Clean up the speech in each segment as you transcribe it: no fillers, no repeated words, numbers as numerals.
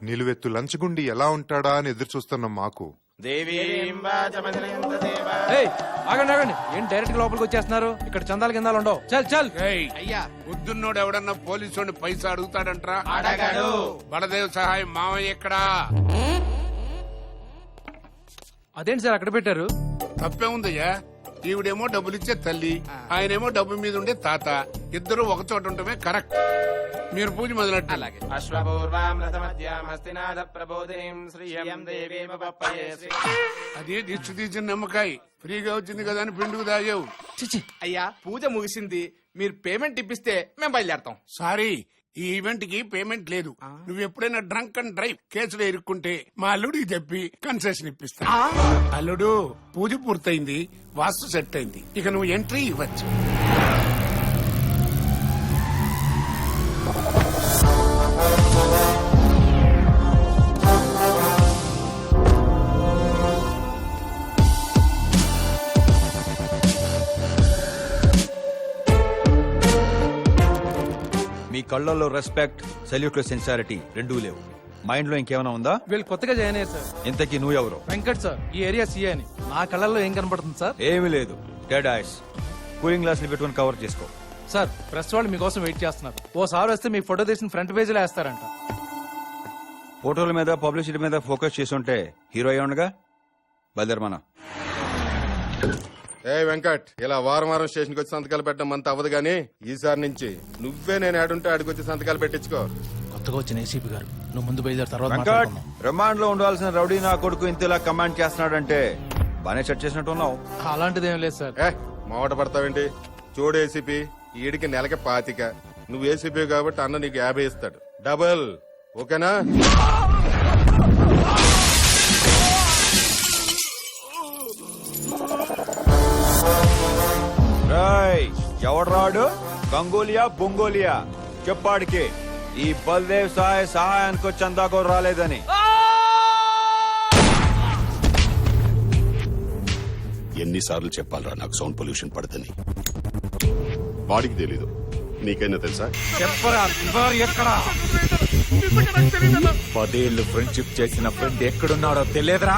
నిలువెత్తు లంచగుండి ఎలా ఉంటాడా అని ఎదురు చూస్తున్నాం మాకు. ఆగండి ఆగండి, ఏం డైరెక్ట్ లోపలికి వచ్చేస్తున్నారు? ఇక్కడ చందాల కిందాలు ఉండవు. చల్ చల్. అయ్యా బుద్ధున్నోడు ఎవడన్నా పోలీసు పైసా అడుగుతాడంట్రా? అడగాడు. బలదేవ్ సహాయం మావయ్య ఎక్కడా? అదేంటి సార్ అక్కడ పెట్టారు? తప్పే ఉందయ్యా. ఈవిడేమో డబ్బులిచ్చే తల్లి, ఆయనేమో డబ్బు మీద ఉండే తాత. ఇద్దరు ఒక చోట ఉండటమే కరెక్ట్. మీరు పూజ మొదలెట్టు. అలాగే. అదే దిష్టి తీసిన నిమ్మకాయ ఫ్రీగా వచ్చింది కదా అని పిండుకు తాగావు. అయ్యా పూజ ముగిసింది, మీరు పేమెంట్ ఇప్పిస్తే మేము బయలుదేరతాం. సారీ, ఈ ఈవెంట్ కి పేమెంట్ లేదు. నువ్వు ఎప్పుడైనా డ్రంక్ అండ్ డ్రైవ్ కేసులో ఇరుక్కుంటే మా అల్లుడికి చెప్పి కన్సెషన్ ఇప్పిస్తా. అల్లుడు, పూజ పూర్తయింది, వాస్తు సెట్ అయింది, ఇక నువ్వు ఎంట్రీ ఇవ్వచ్చు. మీ కళ్ళల్లో రెస్పెక్ట్, సెల్యూట్ లో సిన్సారిటీ రెండూ లేవు. మైండ్ లో ఇంకేమైనా ఉందా? వీళ్ళు కొత్తగా జాయిన్ అయ్యారు సార్. ఇంతకీ నువ్వెవరు? వెంకట్ సార్, ఈ ఏరియా సీఏ అని. నా కళ్ళల్లో ఏం కనపడుతుంది సార్? ఏమీ లేదు, డెడ్ ఐస్. కూలింగ్ గ్లాస్ ని పెట్టుకుని కవర్ చేసుకో. సార్, ప్రెస్ వాళ్ళు మీకోసం వెయిట్ చేస్తున్నారు. ఓసారి వస్తే మీ ఫోటో తీసిన ఫ్రంట్ పేజ్ లో వేస్తారంట. ఫోటోల మీద పబ్లిసిటీ మీద ఫోకస్ చేసి ఉంటే హీరో అయ్యి ఉండగా. బయలుదేరమన్నా. ఏ వెంకట్, ఇలా వారం వారం స్టేషన్ కి వచ్చి సంతకాలు పెట్టడం అంత అవ్వదు గానీ ఈసారి నుంచి నువ్వే నేను ఆడుంటే ఆడికి వచ్చి సంతకాలు పెట్టించుకో. కొత్తగా వచ్చిన ఏసీపీ గారు, నువ్వు ముందు బయలుదేరు, తర్వాత వెంకట్, రిమాండ్ లో ఉండాల్సిన రౌడీ నా కొడుకు ఇంతలా కమాండ్ చేస్తున్నాడంటే బానే సెట్ చేసినట్టు ఉన్నావు. అలాంటిది ఏం లేదు సార్. ఏ మావట పడతావేంటి? చూడు ఏసీపీ, ఈడికి నెలకి 25. నువ్వు ఏసీపీ కాబట్టి అన్న నీకు 50 ఇస్తాడు. డబుల్ ఓకేనా? ఎవడు రాడు? గంగోలియా బొంగోలియా చెప్పాడికి ఈ బల్దేవ్ సహాయానికి వచ్చి అందాకో రాలేదని. ఎన్నిసార్లు చెప్పాలరా నాకు సౌండ్ పొల్యూషన్ పడదని? వాడికి తెలీదు, నీకైనా తెలుసా? చెప్పరా ఎక్కడా? 10 ఏళ్లు ఫ్రెండ్షిప్ చేసిన ఫ్రెండ్ ఎక్కడున్నాడో తెలియదురా?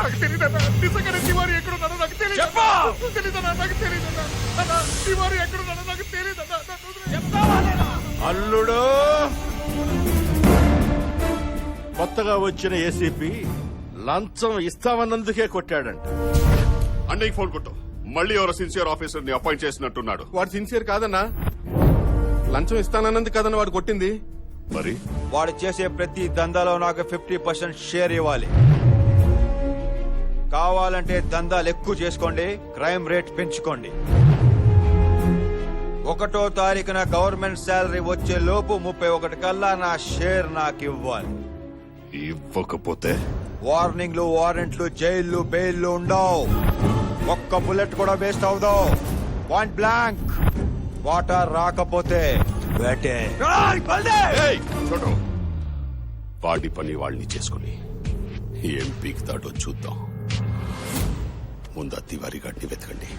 అల్లుడు, కొత్తగా వచ్చిన ఏసీపీ లంచం ఇస్తామన్నందుకే కొట్టాడంట. అన్నయ్య ఫోన్ కొట్టు. మళ్ళీ ఎవరో సిన్సియర్ ఆఫీసర్ ని అపాయింట్ చేసినట్టున్నాడు. వాడు సిన్సియర్ కాదన్నా, లంచం ఇస్తానన్నది కదన్న వాడు కొట్టింది. మరి వాడు చేసే ప్రతి దందాలో నాకు 50% షేర్ ఇవ్వాలి. కావాలంటే దందాలు ఎక్కువ చేసుకోండి, క్రైమ్ రేట్ పెంచుకోండి. 1వ తారీఖున గవర్నమెంట్ శాలరీ వచ్చే లోపు 31 కల్లా నా షేర్ నాకు ఇవ్వాలి. ఇవ్వకపోతే వార్నింగ్లు, వారెంట్లు, జైళ్లు, బెయిల్లు ఉండవు. ఒక్క బుల్లెట్ కూడా వేస్ట్ అవుదో. Point blank. వాటర్ రాకపోతే వేటే. చూడు, వాడి పని వాళ్ళని చేసుకుని ఏం పీకుతాడో చూద్దాం. ముందు ఆ తివారీ గాడిని వెతకండి.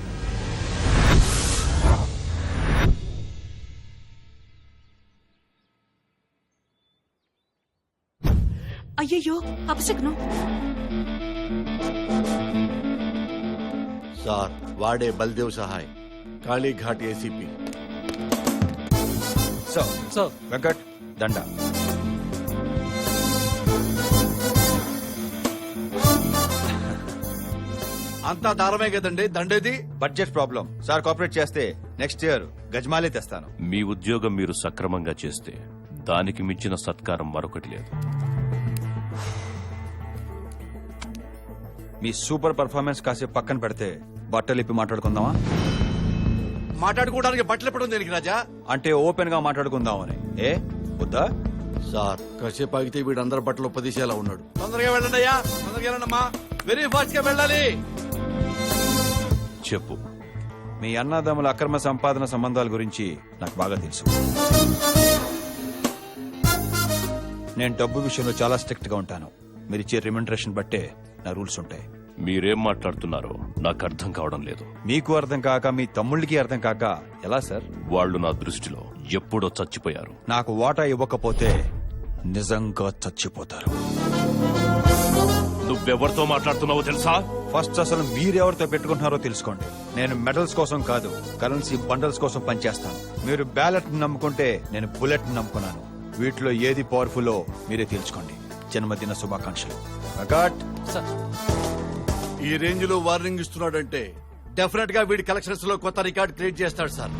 అయ్యయ్యో, అపశకునం. సార్, వాడే బల్దేవ్ సహాయ్, కాళీఘాట్ ఏసీపీ. సో వెంకట్, దండ. అంతా దారమే కదండి, దండేది. Budget problem sir. కోఆపరేట్ చేస్తే నెక్స్ట్ ఇయర్ గజమాలే తెస్తాను. మీ ఉద్యోగం మీరు సక్రమంగా చేస్తే దానికి మించిన సత్కారం మరొకటి లేదు. మీ సూపర్ పర్ఫార్మెన్స్ కాసేపు పక్కన పెడితే బట్టలిప్పి మాట్లాడుకుందామా? మాట్లాడుకోవడానికి బట్టలు ఎప్పుడు దేనికి రాజా? అంటే ఓపెన్ గా మాట్లాడుకుందామని. ఏ వద్దా? సార్, కాసేపు ఆగితే వీడందరి బట్టలు ఉపదేశాలా ఉన్నాడు. తొందరగా వెళ్ళండి అయ్యా, తొందరగా వెళ్ళండమ్మా. వెరీ ఫాస్ట్ గా వెళ్ళాలి. చెప్పు. మీ అన్నదమ్ముల అక్రమ సంపాదన సంబంధాల గురించి నాకు బాగా తెలుసు. నేను డబ్బు విషయంలో చాలా స్ట్రిక్ట్ గా ఉంటాను. మీరిచ్చే రిమండరేషన్ బట్టే నా రూల్స్ ఉంటాయి. మీరేం మాట్లాడుతున్నారో నాకు అర్థం కావడం లేదు. మీకు అర్థం కాక మీ తమ్ముళ్ళకి అర్థం కాక ఎలా సార్? వాళ్ళు నా దృష్టిలో ఎప్పుడో చచ్చిపోయారు. నాకు వాటా ఇవ్వకపోతే నిజంగా చచ్చిపోతారు. నువ్వెవరితో మాట్లాడుతున్నావో తెలుసా? ఫస్ట్ అసలు మీరెవరితో పెట్టుకుంటున్నారో తెలుసుకోండి. నేను మెడల్స్ కోసం కాదు, కరెన్సీ బండల్స్ కోసం పనిచేస్తాను. మీరు బ్యాలెట్ నమ్ముకుంటే నేను బుల్లెట్ నమ్ముకున్నాను. వీటిలో ఏది పవర్ఫుల్లో మీరే తెలుసుకోండి. జన్మదిన శుభాకాంక్షలు. అగాట్. ఈ రేంజ్ లో వార్నింగ్ ఇస్తున్నాడంటే డెఫినెట్ గా వీడి కలెక్షన్స్ లో కొత్త రికార్డ్ క్రియేట్ చేస్తాడు sir.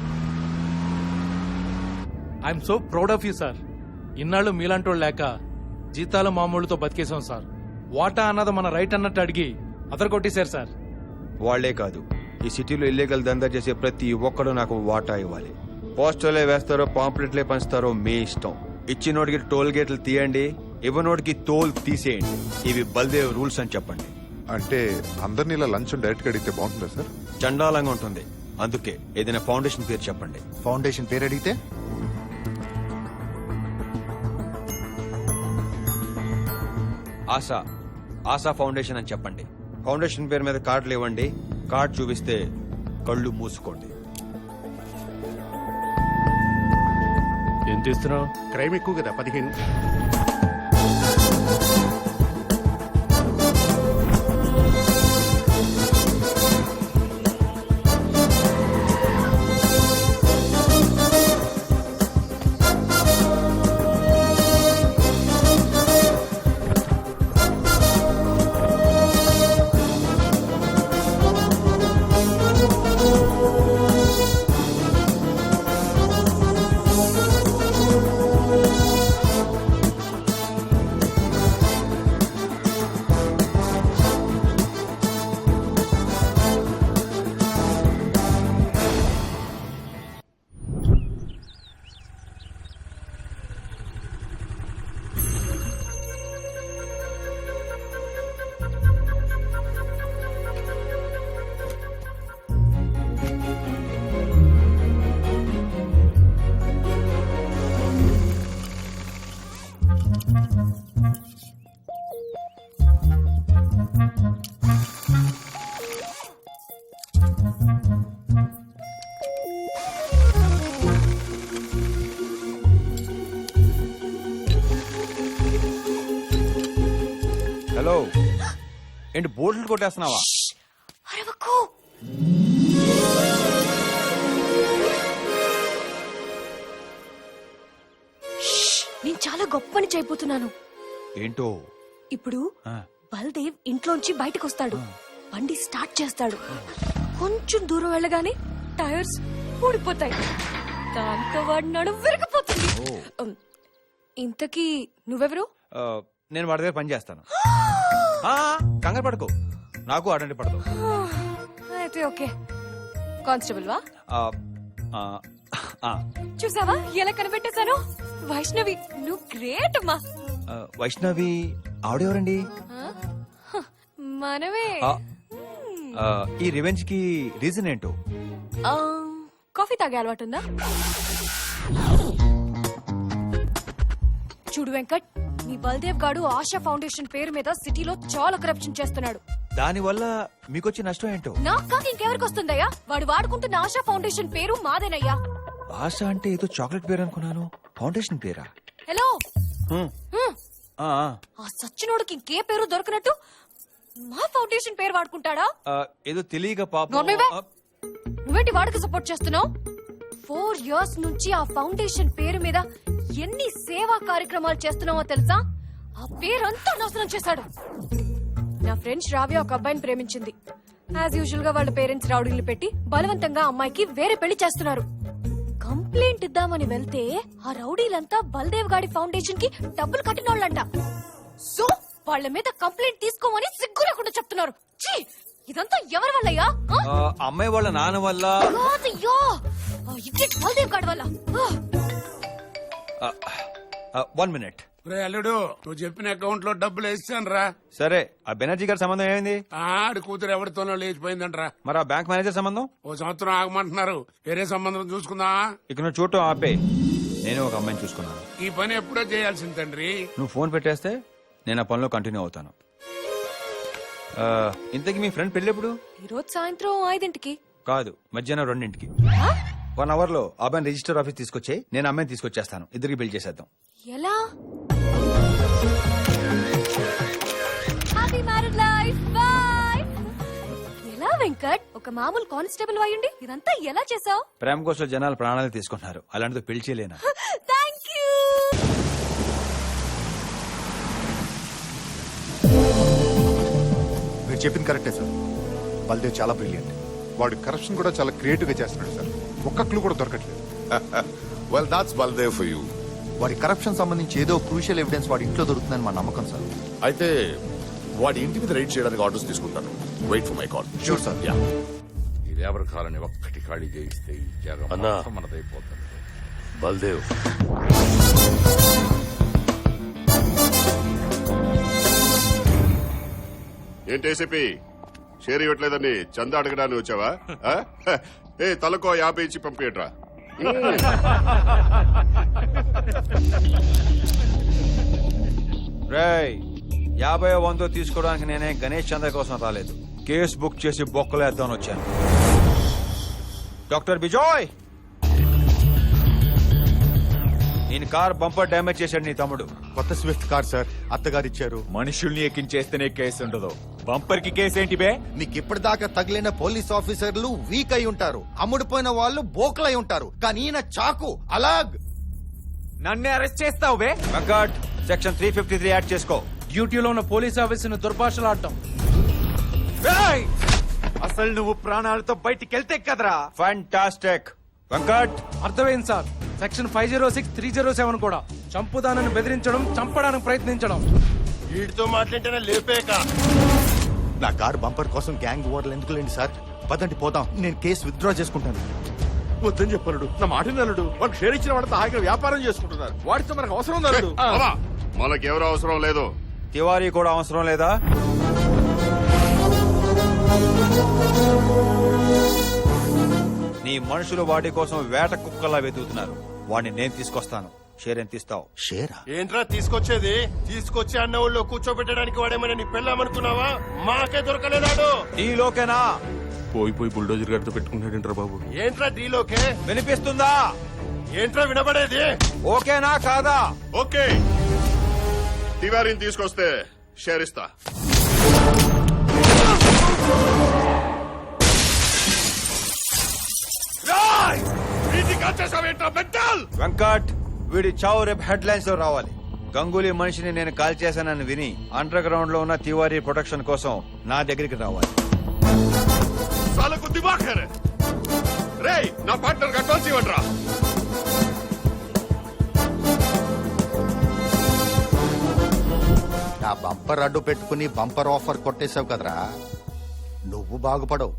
I'm so proud of you sir. ఇన్నాళ్ళు మీలాంటోళ్ళు లేక జీతాలు మామూలుతో బతికేశాం సార్. వాటా అన్నది మన రైట్ అన్నట్టు అడిగి అదర కొట్టేశారు సార్. వాళ్లే కాదు, ఈ సిటీలో ఇల్లీగల్ దందా చేసే ప్రతి ఒక్కడు నాకు వాటా ఇవ్వాలి. పోస్టర్లే వేస్తారో పాంప్లెట్లే పంచుతారో మీ ఇష్టం. ఇచ్చినోడికి టోల్ గేట్లు తీయండి, ఇవ్వనోడికి తోల్ తీసేయండి. ఇవి బల్దేవ్ రూల్స్ అని చెప్పండి. అంటే అందరినీ ఇలా లంచ్ డైరెక్ట్ గా అడిగితే బాగుంటుందా సార్? చండాలంగా ఉంటుంది. అందుకే ఏదైనా ఫౌండేషన్ పేరు చెప్పండి. ఫౌండేషన్ పేరు అడిగితే ఆశా ఆశా ఫౌండేషన్ అని చెప్పండి. ఫౌండేషన్ పేరు మీద కార్డులు ఇవ్వండి. కార్డు చూపిస్తే కళ్ళు మూసుకోండి. ఎంత ఇస్తున్నావు? క్రైమ్ ఎక్కువ కదా, 15. హలో, ఏంటి బోర్డులు కొట్టేస్తున్నావా? అరవకు. నేను చాలా గొప్ప పని చేయబోతున్నాను. ఏంటో? ఇప్పుడు ఆ, బల్దేవ్ ఇంట్లోంచి బయటకు వస్తాడు. బండి స్టార్ట్ చేస్తాడు. కొంచెం దూరం వెళ్ళగానే టైర్స్ ఊడిపోతాయి. దాంతో వాడి నడుము విరిగిపోతుంది. ఇంతకీ నువ్వెవరు? ఆ, నేను వాడి దగ్గర పని చేస్తాను. ఆ, కంగారు పడుకో, నాకు అడండి పడదు. అయితే ఓకే. కానిస్టేబుల్ వా? ఆ, ఆ, ఆ, చూసావా ఎలా కనిపెట్టేశాను? వైష్ణవి, నువ్వు గ్రేట్ అమ్మా. ఆ, వైష్ణవి ఆవిడెవరండి? మనమే. ఆ, ఆ, ఈ రివెంజ్ కి రీజన్ ఏంటో? కాఫీ తాగే అలవాటు ఉందా? చూడు వెంకట్, నీ బల్దేవ్ గాడు ఆశా ఫౌండేషన్ పేరు మీద సిటీలో చాలా కరప్షన్ చేస్తున్నాడు. దాని వల్ల మీకొచ్చే నష్టం ఏంటో? నాకు కాక ఇంకెవరికి వస్తుందయ్యా? వాడు వాడుకుంటున్న ఆశా ఫౌండేషన్ పేరు మాదేనయ్యా. ఆశ అంటే ఏదో చాక్లెట్ పేరు అనుకున్నాను. ఫౌండేషన్ పేరా? హలో, హ్మ్. ఆ, ఆ సచ్చినోడికి ఇంకే పేరు దొరకనట్టు మా ఫౌండేషన్ పేరు వాడుకుంటాడా? ఆ, ఏదో తెలియక పాపం. నోర్మేవే. ఆ, నువ్వేంటి వాడికి సపోర్ట్ చేస్తున్నావు? 4 years నుంచి ఆ ఫౌండేషన్ పేరు మీద ఎన్ని సేవా కార్యక్రమాలు చేస్తున్నావో తెలుసా? ఆ పేరంతా నాశనం చేశాడు. నా ఫ్రెండ్ శ్రావ్య ఒక అబ్బాయిని ప్రేమించింది. యాజ్ యూజువల్ గా వాళ్ళ పేరెంట్స్ రౌడీలు పెట్టి బలవంతంగా అమ్మాయికి వేరే పెళ్లి చేస్తున్నారు. కంప్లైంట్ ఇద్దామని వెళ్తే ఆ రౌడీలంతా బల్దేవ్ గాడి ఫౌండేషన్ కి డబ్బులు కట్టినోళ్ళంట. సో వాళ్ళ మీద కంప్లైంట్ తీసుకోమని సిగ్గు లేకుండా చెప్తున్నారు. ఛీ, ఇదంతా ఎవరి వల్లయ్యా? ఆ, అమ్మాయి వాళ్ళ నాన్న వల్ల. కాదయ్యో, ఆ ఇడియట్ బల్దేవ్ గాడి వల్ల. 1 minute. రే అల్లుడు, నువ్వు చెప్పిన అకౌంట్ లో డబ్బులు వేస్తాను రా. సరే, ఆ బెనర్జీ గారి సంబంధం ఏమైంది? ఆడి కూతురు ఎవరితోనో లేచిపోయిందంట్రా. మరి ఆ బ్యాంక్ మేనేజర్ సంబంధం? ఓ సంవత్సరం ఆగమంటున్నారు. వేరే సంబంధం చూసుకుందా? ఇక నువ్వు చూడటం ఆపే. నేను ఒక అమ్మాయిని చూసుకున్నాను. ఈ పని ఎప్పుడో చేయాల్సింది తండ్రి. నువ్వు ఫోన్ పెట్టేస్తే నేను ఆ పనిలో కంటిన్యూ అవుతాను. ఆ, ఇంతకీ మీ ఫ్రెండ్ పెళ్ళి ఎప్పుడు? ఈ రోజు సాయంత్రం 5ంటికి. కాదు, మధ్యాహ్నం 2ంటికి. 1 hour లో అబ్బాయిని రిజిస్టర్ ఆఫీస్ తీసుకొచ్చి నేను అమ్మాయిని తీసుకొచ్చేస్తాను. ఇద్దరికి బిల్ చేసేద్దాం. ఎలా? ఒక మామూలు కానిస్టేబుల్ అయ్యుండి ఇదంతా ఎలా చేసావు? ప్రేమ కోసం జనాలు ప్రాణాలు తీసుకుంటున్నారు, అలాంటిది పిలిచేలేనా? Thank you. మీరు చెప్పింది కరెక్టే సార్. బల్దేవ్ చాలా బ్రిలియంట్. వాడు కరప్షన్ కూడా చాలా క్రియేటివ్ గా చేస్తున్నాడు సార్. ఒక్క క్లూ కూడా దొరకట్లేదు. Well that's Baldev for you. వాడి కరప్షన్ సంబంధించి ఏదో క్రూషియల్ ఎవిడెన్స్ వాడి ఇంట్లో దొరుకుతుందని మా నమ్మకం సార్. అయితే వాడి ఇంటి మీద రైడ్ చేయడానికి ఆర్డర్స్ తీసుకుంటాను. Wait for my call. Sure sir. Yeah. ఈ లేబర్ కాలని ఒక్కటి ఖాళీ చేయిస్తే ఈ జాగం అన్నా. మొత్తం మనదైపోతుంది. బల్దేవ్ ఏంటి ఏసీపీ షేర్ ఇవ్వట్లేదని చందా అడగడానికి వచ్చావా? ఆ? ఏ తలకో 50 ఇచ్చి పంపియట్రా. రేయ్ 50 100 తీసుకోవడానికి నేనే గణేష్ చంద్ర కోసం రాలేదు, కేసు బుక్ చేసి బొక్కలేద్దామని వచ్చాను. డాక్టర్ బిజోయ్, నేను కార్ బంపర్ డ్యామేజ్ చేశాడు నీ తమ్ముడు. కొత్త స్విఫ్ట్ కార్ సార్, అత్తగారు ఇచ్చారు. మనుషుల్ని ఎక్కించేస్తేనే కేసు ఉండదు, బంపర్ కి కేసు ఏంటి బే? మీకు ఇప్పటిదాకా తగిలిన పోలీస్ ఆఫీసర్లు వీక్ అయి ఉంటారు, అమ్ముడుపోయిన వాళ్ళు బోకలై ఉంటారు, కానీ ఈయన చాకు అలాగ్. నన్నే అరెస్ట్ చేస్తావు బే? వెంకట్, సెక్షన్ 353 యాడ్ చేసుకో. డ్యూటీలో ఉన్న పోలీస్ ఆఫీసర్ని దుర్భాషలాడటం. అసలు నువ్వు ప్రాణాలతో బయటికి వెళ్తే కదరా. ఫ్యాంటాస్టిక్. వెంకట్, అర్థమైంది సార్. సెక్షన్ 506, 307 కూడా చంపుదానని బెదిరించడం, చంపడానికి ప్రయత్నించడం. వీడితో మాట్లాడితేనే లేపేక. నా కార్ బంపర్ కోసం గ్యాంగ్ ఓవర్లు ఎందుకు లేండి సార్? పదండి పోదాం, నేను కేసు విత్డ్రా చేసుకుంటాను. వద్దని చెప్పనుడు, నా మాట నలుడు. వాడు షేర్ ఇచ్చిన వాడితో హాయిగా వ్యాపారం చేసుకుంటున్నారు. వాడితో మనకు అవసరం నలుడు. బావా, మనకెవరూ అవసరం లేదు. తివారీ కూడా అవసరం లేదా? నీ మనుషులు వాడి కోసం వేట కుక్కలా వెతుకుతున్నారు. వాడిని నేను తీసుకొస్తాను. షేర్ ఎంత ఇస్తావు? షేరా? ఏంట్రా తీసుకొచ్చేది? తీసుకొచ్చి అన్న ఊళ్ళో కూర్చోబెట్టడానికి వాడేమైనా నీ పెళ్ళామనుకున్నావా? మాకే దొరకలేదాడు. ఈలోకేనా? పోయి బుల్డోజర్ గారితో పెట్టుకుంటాడంటారా బాబు? ఏంట్రా డీలోకే? వినిపిస్తుందా? ఏంట్రా వినబడేది? ఓకేనా కాదా? ఓకే, తివారీని తీసుకొస్తే షేర్ ఇస్తా. వెంకట్, వీడి చావు రేపు హెడ్ లైన్స్ లో రావాలి. గంగూలీ మనిషిని నేను కాల్ చేశానని విని అండర్ గ్రౌండ్ లో ఉన్న తివారీ ప్రొటెక్షన్ కోసం నా దగ్గరికి రావాలి. సాలకు దిమాగ్ హై రే. రేయ్, నా పార్ట్నర్ అడ్వాన్స్ ఇవ్వండిరా. నా బంపర్ అడ్డు పెట్టుకుని బంపర్ ఆఫర్ కొట్టేశావు కదరా, నువ్వు బాగుపడవు.